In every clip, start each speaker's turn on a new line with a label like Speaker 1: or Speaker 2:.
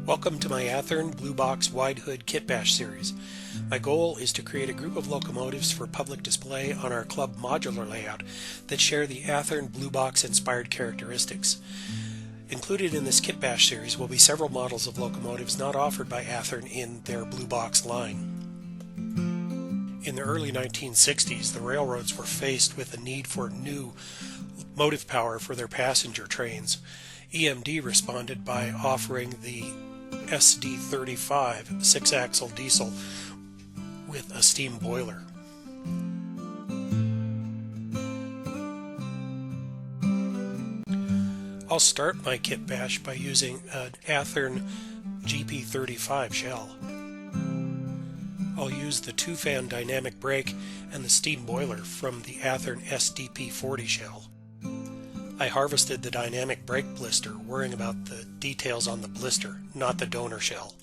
Speaker 1: Welcome to my Athearn Blue Box Wide Hood Kitbash series. My goal is to create a group of locomotives for public display on our club modular layout that share the Athearn Blue Box inspired characteristics. Included in this Kitbash series will be several models of locomotives not offered by Athearn in their Blue Box line. In the early 1960s, the railroads were faced with the need for new motive power for their passenger trains. EMD responded by offering the SD35 six-axle diesel with a steam boiler. I'll start my Kitbash by using an Athearn GP35 shell. I'll use the two-fan dynamic brake and the steam boiler from the Athearn SDP40 shell. I harvested the dynamic brake blister, worrying about the details on the blister, not the donor shell.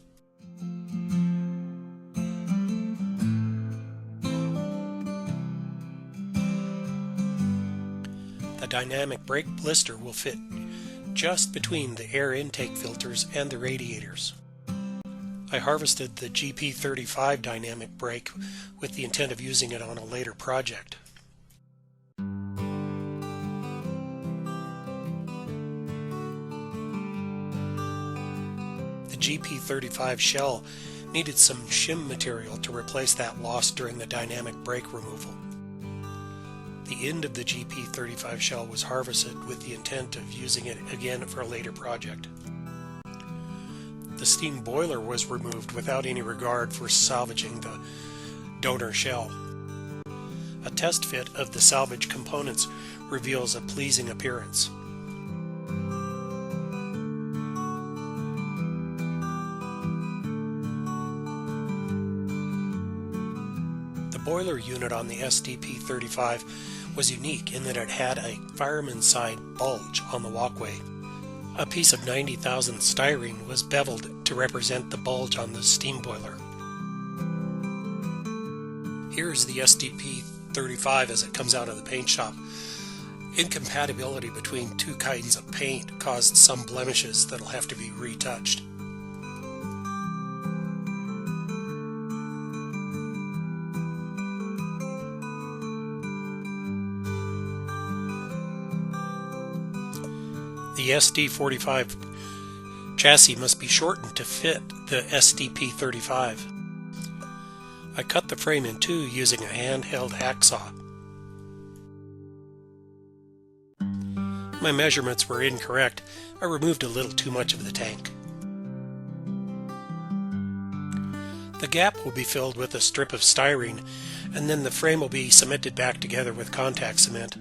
Speaker 1: The dynamic brake blister will fit just between the air intake filters and the radiators. I harvested the GP35 dynamic brake with the intent of using it on a later project. The GP35 shell needed some shim material to replace that lost during the dynamic brake removal. The end of the GP35 shell was harvested with the intent of using it again for a later project. The steam boiler was removed without any regard for salvaging the donor shell. A test fit of the salvage components reveals a pleasing appearance. The boiler unit on the SDP35 was unique in that it had a fireman's side bulge on the walkway. A piece of 90 thousandths styrene was beveled to represent the bulge on the steam boiler. Here is the SDP35 as it comes out of the paint shop. Incompatibility between two kinds of paint caused some blemishes that'll have to be retouched. The SD45 chassis must be shortened to fit the SDP35. I cut the frame in two using a handheld hacksaw. My measurements were incorrect. I removed a little too much of the tank. The gap will be filled with a strip of styrene, and then the frame will be cemented back together with contact cement.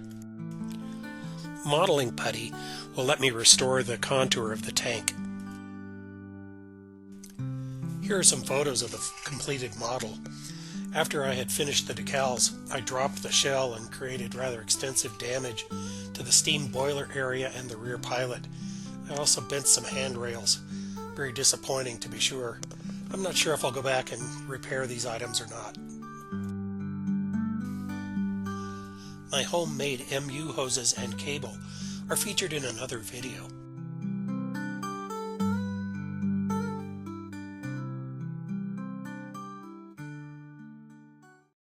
Speaker 1: Modeling putty will let me restore the contour of the tank. Here are some photos of the completed model. After I had finished the decals, I dropped the shell and created rather extensive damage to the steam boiler area and the rear pilot. I also bent some handrails. Very disappointing, to be sure. I'm not sure if I'll go back and repair these items or not. My homemade MU hoses and cable are featured in another video.